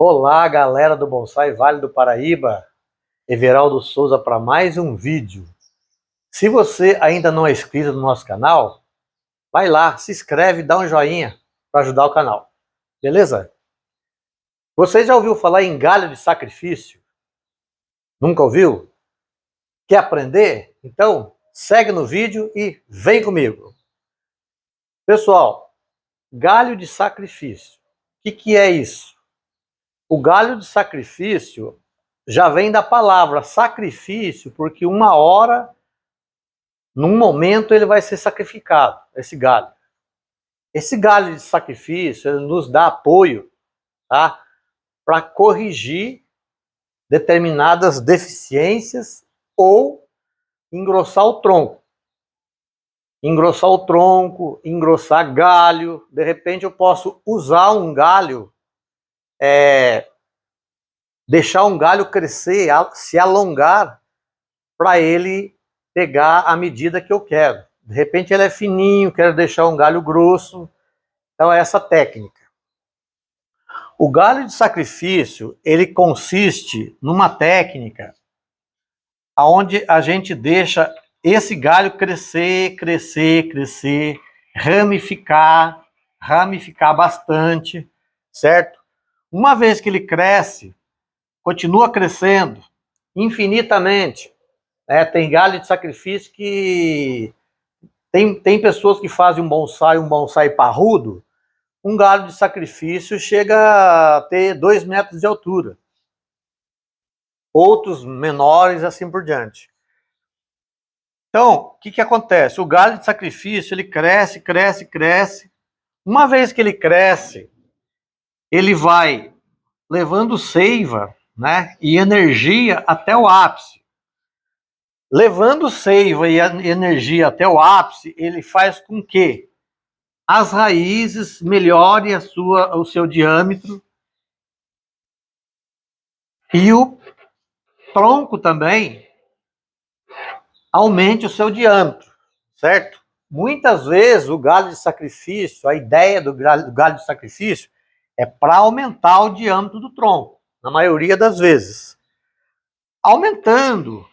Olá, galera do Bonsai Vale do Paraíba, Everaldo Souza para mais um vídeo. Se você ainda não é inscrito no nosso canal, vai lá, se inscreve, dá um joinha para ajudar o canal, beleza? Você já ouviu falar em galho de sacrifício? Nunca ouviu? Quer aprender? Então, segue no vídeo e vem comigo. Pessoal, galho de sacrifício, o que é isso? O galho de sacrifício já vem da palavra sacrifício, porque uma hora, num momento, ele vai ser sacrificado, esse galho. Esse galho de sacrifício, ele nos dá apoio, tá? Para corrigir determinadas deficiências ou engrossar o tronco. Engrossar o tronco, engrossar galho. De repente eu posso usar um galho, deixar um galho crescer, se alongar, para ele pegar a medida que eu quero. De repente ele é fininho, quero deixar um galho grosso. Então é essa técnica. O galho de sacrifício, ele consiste numa técnica onde a gente deixa esse galho crescer, crescer, crescer, ramificar, ramificar bastante, certo? Uma vez que ele cresce, continua crescendo infinitamente. Tem galho de sacrifício que tem pessoas que fazem um bonsai parrudo. Um galho de sacrifício chega a ter 2 metros de altura. Outros menores, assim por diante. Então, o que acontece? O galho de sacrifício, ele cresce, cresce, cresce. Uma vez que ele cresce, ele vai levando seiva, né, e energia até o ápice. Levando seiva e energia até o ápice, ele faz com que as raízes melhorem o seu diâmetro e o tronco também aumente o seu diâmetro, certo? Muitas vezes o galho de sacrifício, a ideia do galho de sacrifício é para aumentar o diâmetro do tronco, na maioria das vezes. Aumentando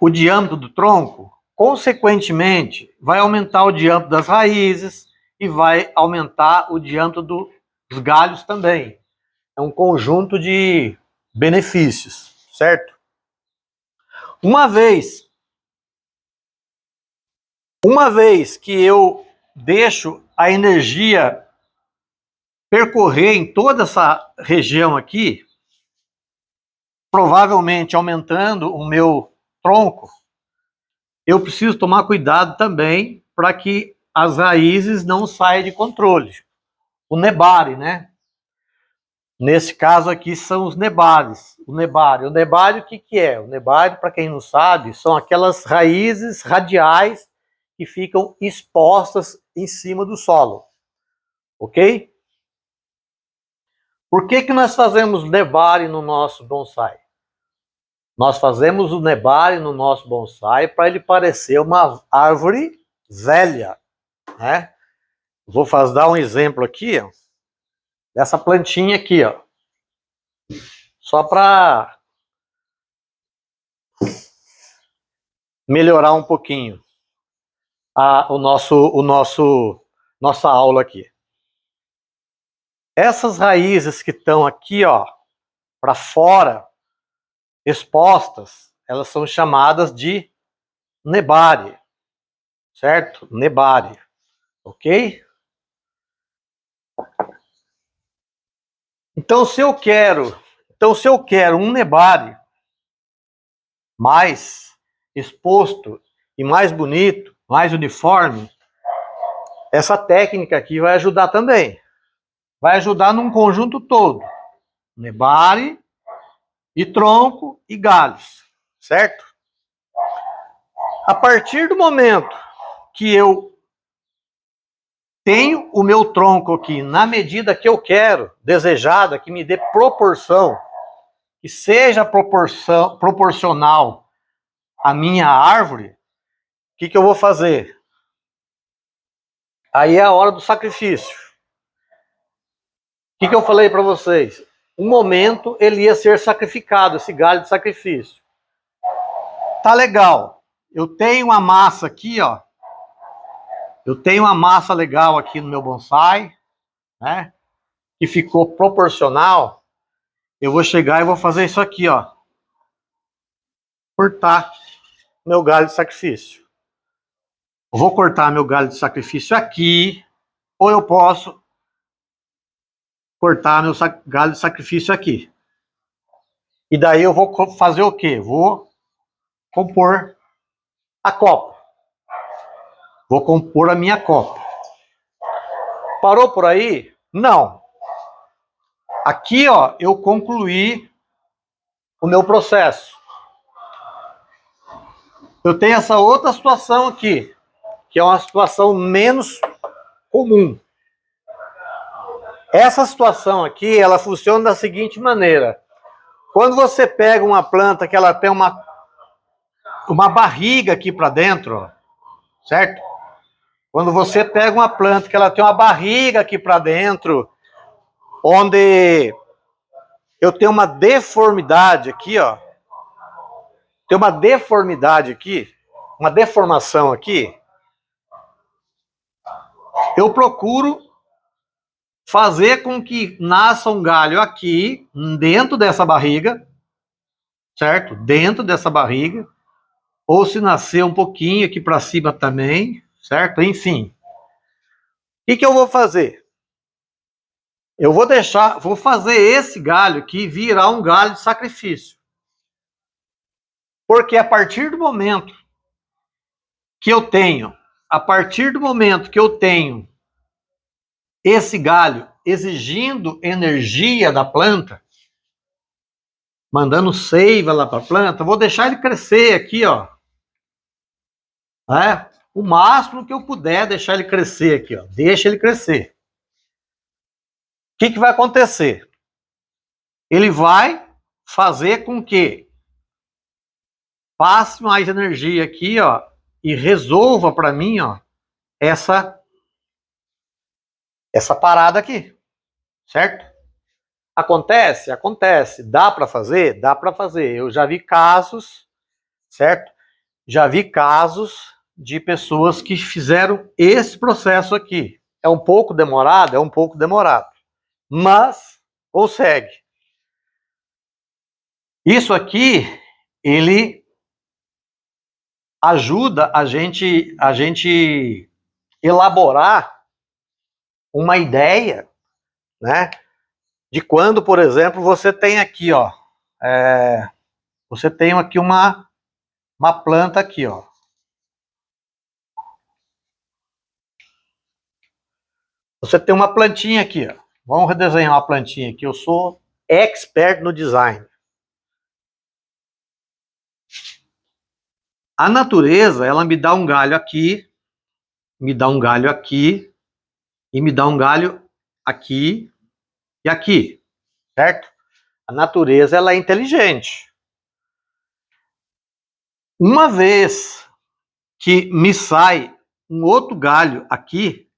o diâmetro do tronco, consequentemente, vai aumentar o diâmetro das raízes e vai aumentar o diâmetro dos galhos também. É um conjunto de benefícios, certo? Uma vez que eu deixo a energia percorrer em toda essa região aqui, provavelmente aumentando o meu tronco, eu preciso tomar cuidado também para que as raízes não saiam de controle. O nebare, né? Nesse caso aqui são os nebares. O nebare o que é? O nebare, para quem não sabe, são aquelas raízes radiais que ficam expostas em cima do solo. Ok? Por que nós fazemos nebare no nosso bonsai? Nós fazemos o nebare no nosso bonsai para ele parecer uma árvore velha, né? Vou dar um exemplo aqui, ó, dessa plantinha aqui, ó. Só para melhorar um pouquinho nossa aula aqui. Essas raízes que estão aqui, ó, para fora, expostas, elas são chamadas de nebare, certo? Nebare, ok? Então, se eu quero um nebare mais exposto e mais bonito, mais uniforme, essa técnica aqui vai ajudar também. Vai ajudar num conjunto todo. Nebare, e tronco e galhos, certo? A partir do momento que eu tenho o meu tronco aqui na medida que eu quero, desejada, que me dê proporção, que seja proporcional à minha árvore, o que eu vou fazer? Aí é a hora do sacrifício. que eu falei para vocês? Um momento ele ia ser sacrificado, esse galho de sacrifício. Tá legal. Eu tenho uma massa aqui, ó. Eu tenho uma massa legal aqui no meu bonsai, né? Que ficou proporcional. Eu vou chegar e vou fazer isso aqui, ó. Cortar meu galho de sacrifício. Eu vou cortar meu galho de sacrifício aqui, ou eu posso cortar meu galho de sacrifício aqui. E daí eu vou fazer o quê? Vou compor a copa. Vou compor a minha copa. Parou por aí? Não. Aqui, ó, eu concluí o meu processo. Eu tenho essa outra situação aqui, que é uma situação menos comum. Essa situação aqui, ela funciona da seguinte maneira. Quando você pega uma planta que ela tem uma barriga aqui para dentro, ó, certo? Quando você pega uma planta que ela tem uma barriga aqui para dentro, onde eu tenho uma deformidade aqui, ó. Tem uma deformidade aqui, uma deformação aqui. Eu procuro fazer com que nasça um galho aqui, dentro dessa barriga, certo? Dentro dessa barriga. Ou se nascer um pouquinho aqui para cima também, certo? Enfim. O que eu vou fazer? Eu vou fazer esse galho aqui virar um galho de sacrifício. Porque a partir do momento que eu tenho esse galho exigindo energia da planta, mandando seiva lá para a planta, vou deixar ele crescer aqui, ó. O máximo que eu puder deixar ele crescer aqui, ó. Deixa ele crescer. O que vai acontecer? Ele vai fazer com que passe mais energia aqui, ó, e resolva para mim, ó, essa parada aqui, certo? Acontece? Acontece. Dá para fazer? Dá para fazer. Eu já vi casos, certo? Já vi casos de pessoas que fizeram esse processo aqui. É um pouco demorado? É um pouco demorado. Mas consegue. Isso aqui, ele ajuda a gente elaborar uma ideia, né? De quando, por exemplo, você tem aqui, ó, você tem aqui uma planta aqui, ó. Você tem uma plantinha aqui, ó. Vamos redesenhar uma plantinha aqui. Eu sou expert no design. A natureza, ela me dá um galho aqui, me dá um galho aqui, e me dá um galho aqui e aqui, certo? A natureza, ela é inteligente. Uma vez que me sai um outro galho aqui,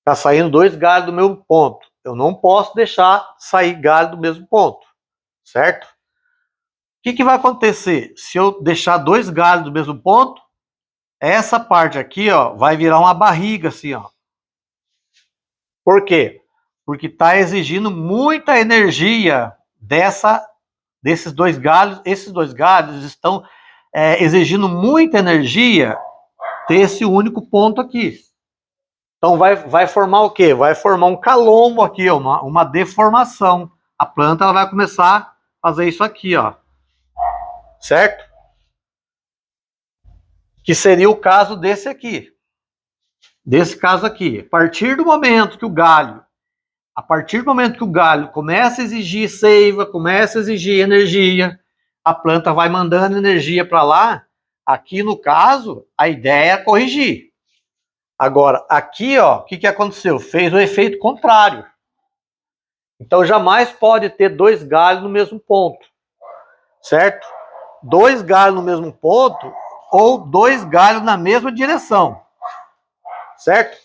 tá saindo 2 galhos do mesmo ponto. Eu não posso deixar sair galho do mesmo ponto, certo? O que vai acontecer? Se eu deixar 2 galhos do mesmo ponto, essa parte aqui, ó, vai virar uma barriga assim, ó. Por quê? Porque está exigindo muita energia desses 2 galhos. Esses 2 galhos estão exigindo muita energia desse único ponto aqui. Então vai formar o quê? Vai formar um calombo aqui, ó, uma deformação. A planta ela vai começar a fazer isso aqui, ó. Certo? Que seria o caso desse aqui. Desse caso aqui. A partir do momento que o galho começa a exigir seiva, começa a exigir energia, a planta vai mandando energia para lá. Aqui, no caso, a ideia é corrigir. Agora, aqui, ó, o que aconteceu? Fez o efeito contrário. Então, jamais pode ter 2 galhos no mesmo ponto. Certo? 2 galhos no mesmo ponto ou 2 galhos na mesma direção. Certo?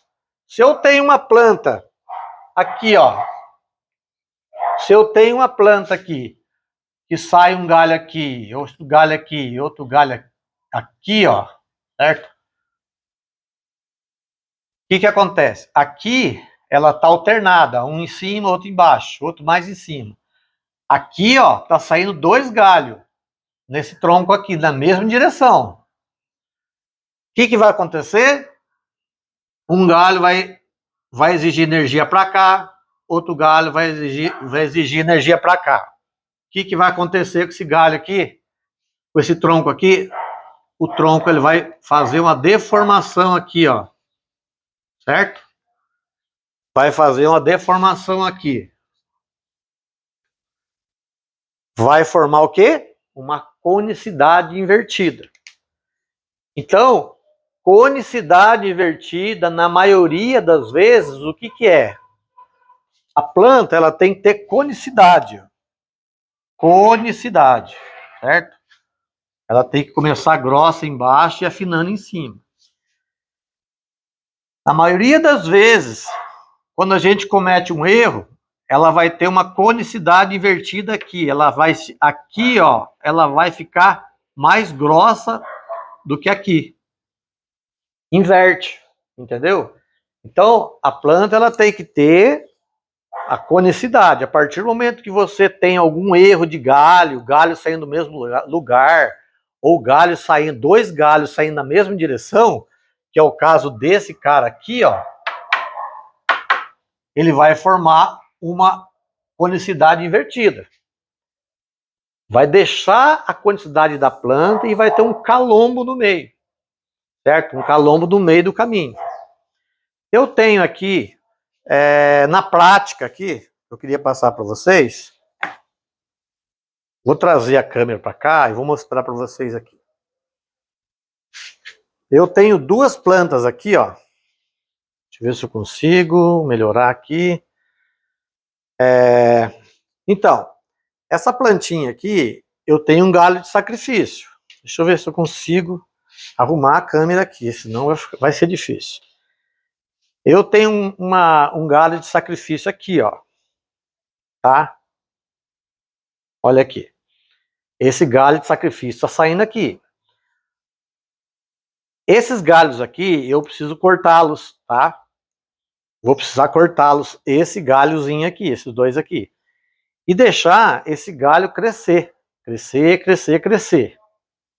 Se eu tenho uma planta aqui, ó. Se eu tenho uma planta aqui, que sai um galho aqui, outro galho aqui, outro galho aqui, ó, certo? O que acontece? Aqui, ela tá alternada, um em cima, outro embaixo, outro mais em cima. Aqui, ó, tá saindo 2 galhos nesse tronco aqui, na mesma direção. O que vai acontecer? Um galho vai exigir energia para cá, outro galho vai exigir energia para cá. O que vai acontecer com esse galho aqui? Com esse tronco aqui? O tronco ele vai fazer uma deformação aqui, ó. Certo? Vai fazer uma deformação aqui. Vai formar o quê? Uma conicidade invertida. Então, conicidade invertida, na maioria das vezes, o que é? A planta ela tem que ter conicidade. Conicidade, certo? Ela tem que começar grossa embaixo e afinando em cima. Na maioria das vezes, quando a gente comete um erro, ela vai ter uma conicidade invertida aqui. Ela vai aqui, ó, ela vai ficar mais grossa do que aqui. Inverte, entendeu? Então, a planta ela tem que ter a conicidade. A partir do momento que você tem algum erro de galho, galho saindo do mesmo lugar, ou galho saindo, 2 galhos saindo na mesma direção, que é o caso desse cara aqui, ó, ele vai formar uma conicidade invertida. Vai deixar a conicidade da planta e vai ter um calombo no meio, certo? Um calombo no meio do caminho. Eu tenho aqui, na prática aqui, eu queria passar para vocês. Vou trazer a câmera para cá e vou mostrar para vocês aqui. Eu tenho 2 plantas aqui, ó. Deixa eu ver se eu consigo melhorar aqui. Então, essa plantinha aqui, eu tenho um galho de sacrifício. Deixa eu ver se eu consigo arrumar a câmera aqui, senão vai ser difícil. Eu tenho um galho de sacrifício aqui, ó. Tá? Olha aqui. Esse galho de sacrifício está saindo aqui. Esses galhos aqui, eu preciso cortá-los, tá? Vou precisar cortá-los, esse galhozinho aqui, esses 2 aqui. E deixar esse galho crescer. Crescer, crescer, crescer.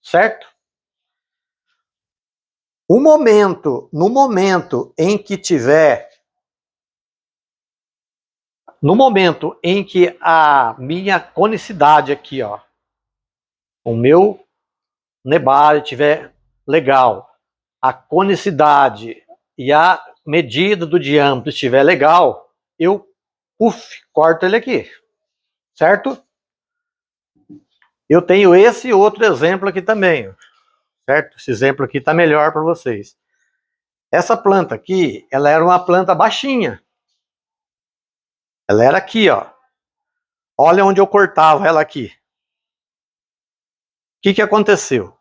Certo? No momento em que a minha conicidade aqui, ó, o meu nebário estiver legal, a conicidade e a medida do diâmetro estiver legal, eu corto ele aqui, certo? Eu tenho esse outro exemplo aqui também, certo? Esse exemplo aqui está melhor para vocês. Essa planta aqui, ela era uma planta baixinha. Ela era aqui, ó. Olha onde eu cortava ela aqui. O que aconteceu?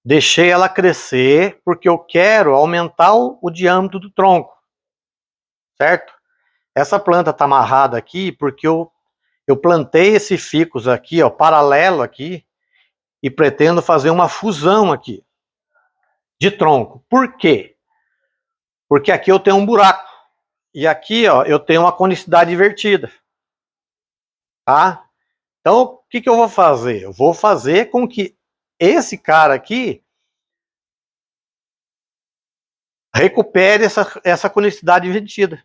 Deixei ela crescer porque eu quero aumentar o diâmetro do tronco, certo? Essa planta está amarrada aqui porque eu plantei esse ficus aqui, ó, paralelo aqui, e pretendo fazer uma fusão aqui de tronco. Por quê? Porque aqui eu tenho um buraco e aqui, ó, eu tenho uma conicidade invertida, tá? Então, o que eu vou fazer? Eu vou fazer com que esse cara aqui recupere essa conicidade invertida.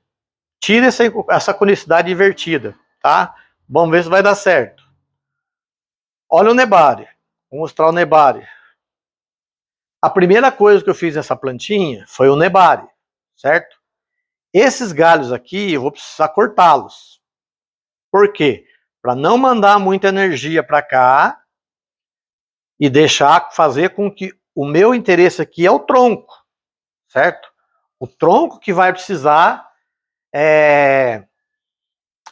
Tire essa conicidade invertida, tá? Vamos ver se vai dar certo. Olha o nebário. Vou mostrar o nebário. A primeira coisa que eu fiz nessa plantinha foi o nebário, certo? Esses galhos aqui eu vou precisar cortá-los. Por quê? Para não mandar muita energia para cá e deixar fazer com que o meu interesse aqui é o tronco, certo? O tronco que vai precisar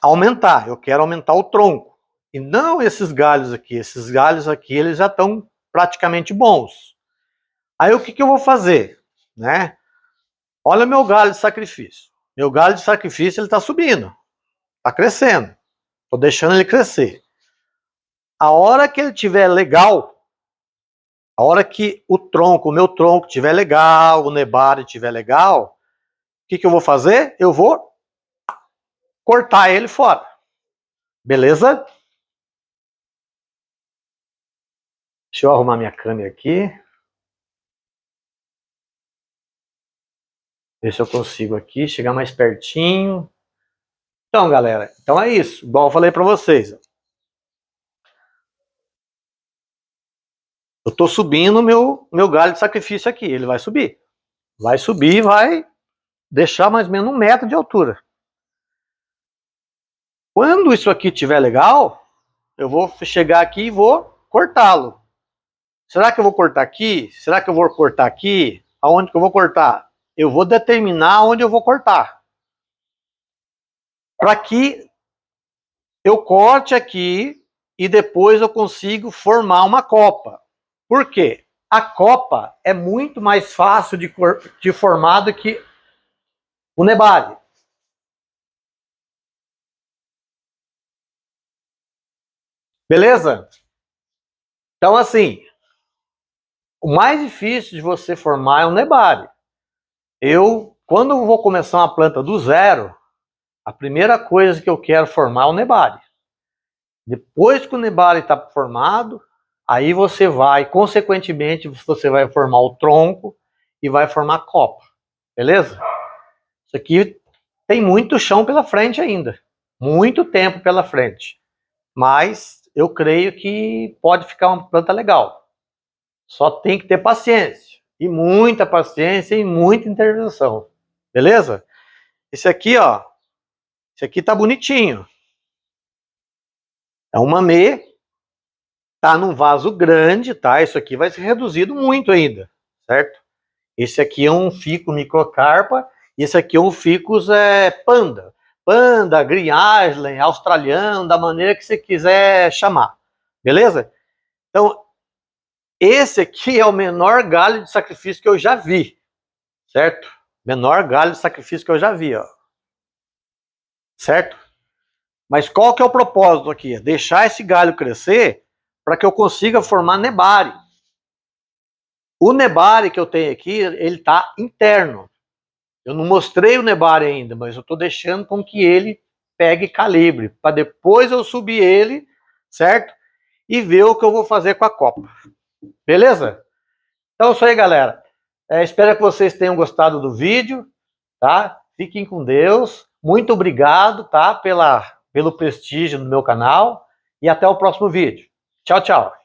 aumentar. Eu quero aumentar o tronco e não esses galhos aqui. Esses galhos aqui eles já estão praticamente bons. Aí o que eu vou fazer, né? Olha o meu galho de sacrifício. Meu galho de sacrifício, ele está subindo. Está crescendo. Estou deixando ele crescer. A hora que ele tiver legal, a hora que o meu tronco tiver legal, o nebari tiver legal, o que eu vou fazer? Eu vou cortar ele fora. Beleza? Deixa eu arrumar minha câmera aqui. Ver se eu consigo aqui chegar mais pertinho. Então, galera, então é isso. Igual eu falei para vocês. Eu estou subindo meu galho de sacrifício aqui. Ele vai subir. Vai subir, vai deixar mais ou menos 1 metro de altura. Quando isso aqui estiver legal, eu vou chegar aqui e vou cortá-lo. Será que eu vou cortar aqui? Será que eu vou cortar aqui? Aonde que eu vou cortar? Eu vou determinar onde eu vou cortar. Para que eu corte aqui e depois eu consigo formar uma copa. Por quê? A copa é muito mais fácil de formar do que o nebari. Beleza? Então, assim, o mais difícil de você formar é o nebari. Quando eu vou começar uma planta do zero, a primeira coisa que eu quero formar é o nebari. Depois que o nebari está formado, aí você vai, consequentemente, você vai formar o tronco e vai formar a copa. Beleza? Isso aqui tem muito chão pela frente ainda. Muito tempo pela frente. Mas eu creio que pode ficar uma planta legal. Só tem que ter paciência. E muita paciência e muita intervenção. Beleza? Esse aqui, ó. Esse aqui tá bonitinho. É um mamê. Tá num vaso grande, tá? Isso aqui vai ser reduzido muito ainda. Certo? Esse aqui é um fico microcarpa. E esse aqui é um ficus panda. Panda, Green Island, australiano, da maneira que você quiser chamar. Beleza? Então, esse aqui é o menor galho de sacrifício que eu já vi. Certo? Menor galho de sacrifício que eu já vi, ó. Certo? Mas qual que é o propósito aqui? Deixar esse galho crescer para que eu consiga formar nebari. O nebari que eu tenho aqui, ele está interno. Eu não mostrei o nebari ainda, mas eu estou deixando com que ele pegue calibre, para depois eu subir ele, certo? E ver o que eu vou fazer com a copa. Beleza? Então é isso aí, galera. Espero que vocês tenham gostado do vídeo, tá? Fiquem com Deus. Muito obrigado, tá? Pelo prestígio no meu canal. E até o próximo vídeo. Tchau, tchau.